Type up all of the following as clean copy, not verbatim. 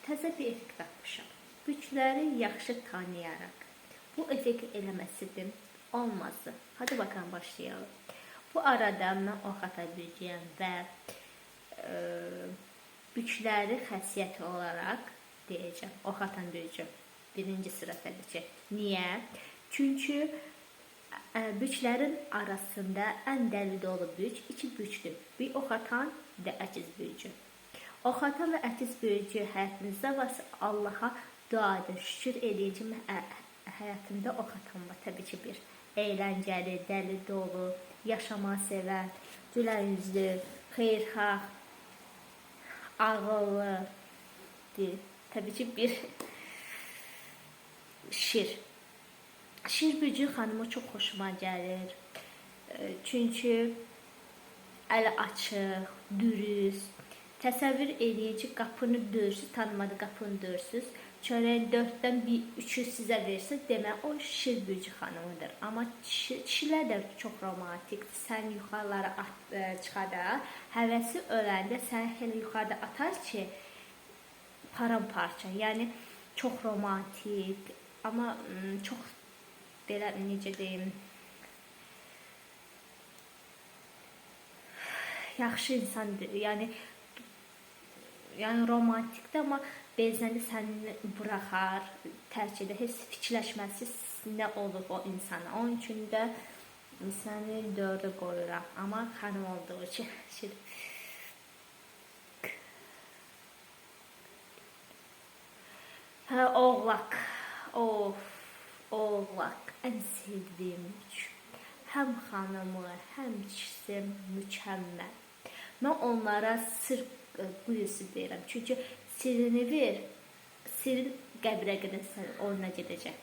təzə bir effekt tapmışam. Bütləri yaxşı tanıyaraq. Bu effekt eləməsidir, olmazdı. Hadi bakalım başlayalım. Bu arada mən ox ata biləcəyəm və bütləri xəssiyyəti olaraq deyəcəm. Ox atan biləcəm. Birinci sıra təbii ki. Niyə? Çünki bütlərin arasında ən dəli dolu büc iki bücdür. Bir ox atan, bir də əkiz bücü. Ox atan və əkiz bücü həyatınızda varsa Allaha dua edin. Şükür edin ki, həyatımda ox atan var. Təbii ki, bir əyləncəli, dəli dolu, yaşamaq sevən, gülər yüzlü, xeyirxah, ağıllı, təbii ki, bir şir. Şir bücü xanıma çox xoşuma gəlir. Çünki əli açıq, dürüst. Təsəvvür edin ki, qapını döyürsünüz, tanımadı qapını döyürsünüz. Çörəyin 4-dən 3-ü sizə versə, demək o şir bücü xanımıdır. Amma kişilər də çox romantikdir. Sən yuxarılara çıxada, həvəsi öləndə səni elə yuxarıda atar ki, paramparça. Yəni çox romantik, amma çox belə necə deyim, yaxşı insandır. Yəni romantikdir, amma bezəndə səni buraxar, tərk edər. Heç fikirləşməsiz nə olub o insana. Onun üçün də səni 4-ə qoyuram. Amma xanım olduğu üçün oğlaq. Oğlaq ən sevdiyim üç. Həm xanımı, həm kişisi mükəmməl. Mən onlara sır quyusu deyirəm. Çünki sirrini ver, sirin qəbrə qədər onunla gedəcək.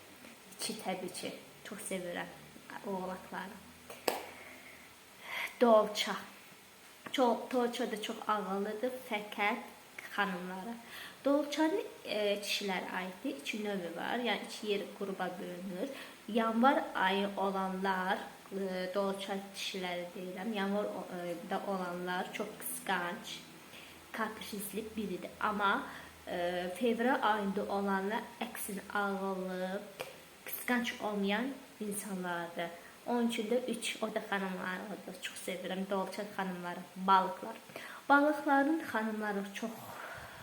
İki təbii ki, çox sevirəm oğlaqları. Dolça. Dolça da çox ağıllıdır, fəqət xanımlara. Dolçanın kişilərə aiddir. İki növü var, yəni iki yer qrupa bölünür. Yanvar ayı olanlar, dolça kişiləri deyirəm. Yanvarda olanlar çox qısqanc, kaprisli biridir. Amma fevral ayında olanlar əksinə ağıllı, qısqanc olmayan insanlardır. Onun üçün də 3, o da xanımları da çox sevirəm. Dolça xanımları, balıqlar. Balıqların xanımları çox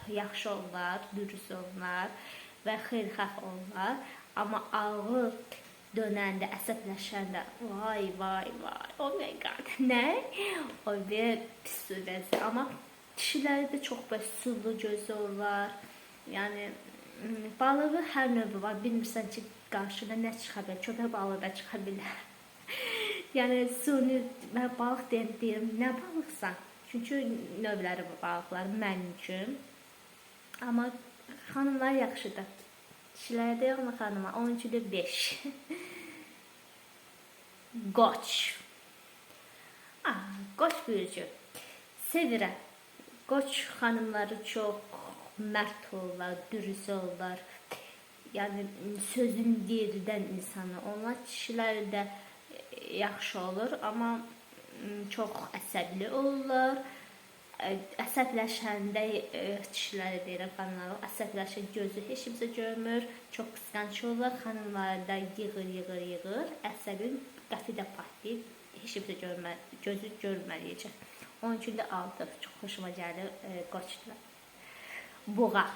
yaxşı olurlar, dürüst olurlar və xeyirxah olurlar. Amma ağıl dönəndə, əsəbləşəndə, vay, oh my god, nə? O bir pis sürəsi. Amma kişiləri də çox sulu gözü olurlar. Yəni, balığı hər növü var. Bilmirsən ki, qarşına nə çıxa bilər? Köpək balığı da çıxa bilər. Yəni, suni, mən balıq deyirəm, nə balıqsan? Çünki növləri bu balıqlar mənim üçün. Amma xanımlar yaxşıdır. Kişilərə deyək, amma xanıma. Onun üçün də 5. Qoç. Qoç bürcü. Sevirəm. Qoç xanımları çox mərd olurlar, dürüst olurlar. Yəni, sözün yeridən insanlar. Onlar kişiləri də yaxşı olur, amma çox əsəbli olurlar. Əsəbləşəndə kişiləri deyirəm, xanımları, əsəbləşən gözü heç kimsə görmür, çox qısqanc olurlar, xanımları da yığır, əsəbin qəfidə patlayıb, heç kimsə gözü görməliyəcək. Onun üçün də 6, çox xoşuma gəlir qoçlar. Buğa.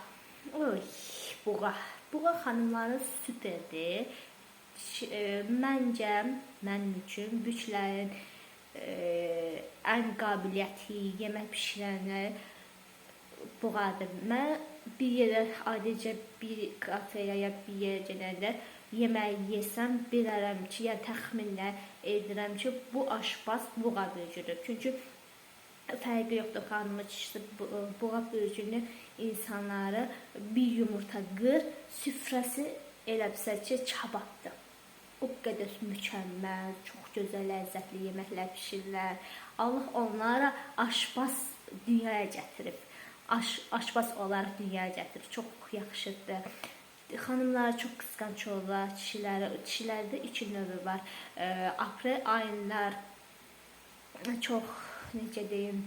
Buğa xanımları süperdir. Məncə, mənim üçün bütlərin ən qabiliyyəti, yemək pişirənə buğadır. Mən bir yerə, adicə bir kafeyə ya bir yerə gedəndə yemək yesəm, bilərəm ki, yəni təxminlə edirəm ki, bu aşpaz buğa bürcüdür. Çünki fərqi yoxdur, xanımı kişisi buğa bürcünü insanları bir yumurta qır, süfrəsi elə bilsə ki, kababdır. O qədər mükəmməl, çox gözəl, ləzzətli yeməklər pişirirlər. Allah onlara aşpaz dünyaya gətirib. Aşpaz olaraq dünyaya gətirib. Çox yaxşıdır. Xanımlar çox qısqanc olurlar. Kişilərdə 2 növü var. Aprel ayınlar çox, necə deyim,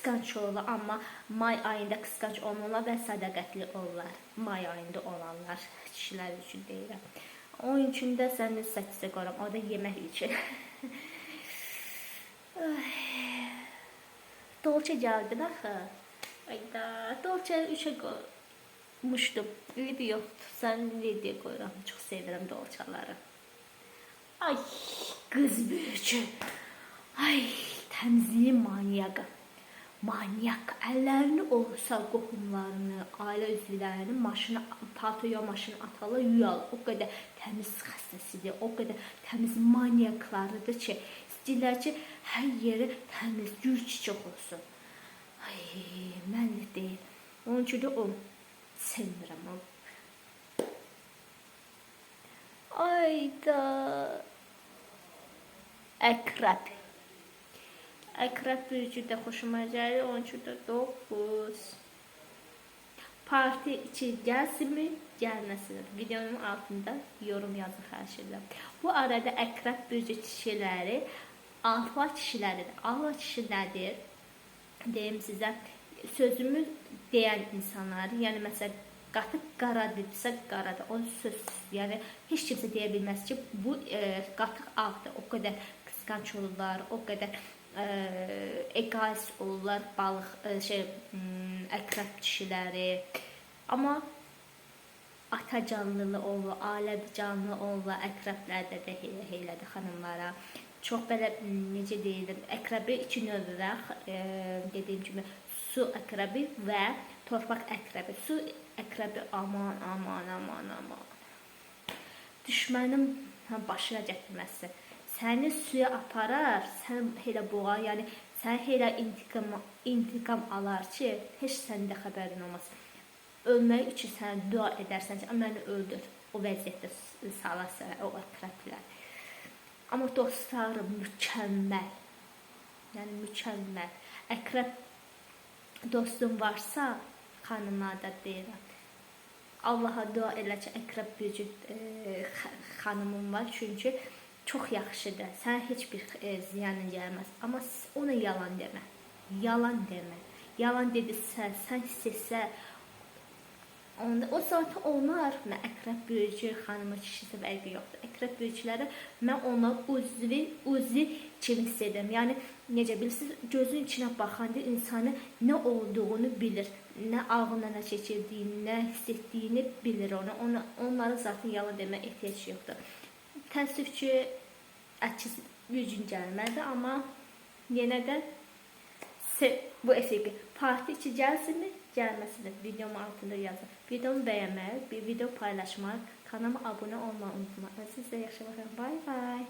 qısqanc olurlar, amma may ayında qısqanc olmurlar və sədaqətli olurlar. May ayında olanlar kişilər üçün deyirəm. Onun üçün də səni 8-ə qoyuram, o da yemək üçün. Dolça gəldi axı. Ayda, Dolça 3-ə qoymuşdum. Lidi yoxdur, sən Lidiyə qoyuram. Çox sevirəm dolçaları. Ay, qız büyücü. Ay, təmizliyin manyağı. Manyak. Əllərini olsa qohumlarını, ailə üzvlərini maşına, patoya maşına atalı, yuyalı. O qədər təmiz xəstəsidir, o qədər təmiz manyaklarıdır ki, istəyirlər ki, hər yeri təmiz, gül çiçək olsun. Ay, mən də deyil. Onun üçün də o sevmirəm o. Ayda. Əqrəb. Əqrəb büyücü də xoşuma gəlir. Onun üçün də 9. Parti için gəlsinmi, gəlməsin. Videonun altında yorum yazın, xahiş edirəm. Bu arada əqrəb büyücü kişiləri alfa kişiləridir. Alfa kişi nədir? Deyim sizə, sözümü deyən insanlar, yəni məsələn, qatıq qaradıbsa qaradır. O sözsüz, yəni heç kimsə deyə bilməz ki, bu qatıq ağdır. O qədər qısqanc olurlar, o qədər egoist olurlar, balıq, əqrəb kişiləri. Amma ata canlılı olurlar, ailə canlı olurlar, əqrəblərdə də heylədir xanımlara. Çox belə, necə deyilir, əqrəbi 2 növü var. Dediyim kimi, su əqrəbi və torpaq əqrəbi. Su əqrəbi aman, aman, aman, aman. Düşmənin başına gətirməsi. Səni suya aparar, sən elə boğar, yəni sən elə intiqam alar ki, heç səndə xəbərin olmaz. Ölmək üçün sən dua edərsən ki, məni öldür, o vəziyyətdə salarsa o əqrəblər. Amma dostlarım, mükəmməl, yəni mükəmməl. Əqrəb dostum varsa, xanımlarda deyirəm, Allaha dua elə ki, əqrəb büyücü xanımım var, çünki çox yaxşıdır. Sən heç bir ziyanın gəlməz. Amma ona yalan demə. Yalan demə. Yalan dedirsə, sən hissə, o saat onlar, mən əqrəb büyücü xanımı kişisi fərqi yoxdur. Əqrəb büyücüləri, mən onlar uzi kimi hiss edirəm. Yəni, necə bilirsiniz, gözün içinə baxanda insanı nə olduğunu bilir. Nə ağlına nə keçirdiyini, nə hiss etdiyini bilir onu. Onların zaten yalan demə ehtiyac yoxdur. Təəssüf ki, əkiz gücün gəlmədi, amma yenə də bu efekti parti içi gəlsinmi, gəlməsindir. Videomun altında yazın. Videomu bəyənmək, bir video paylaşmaq, kanalıma abunə olmağı unutmayın. Siz də yaxşı baxın. Bye bye.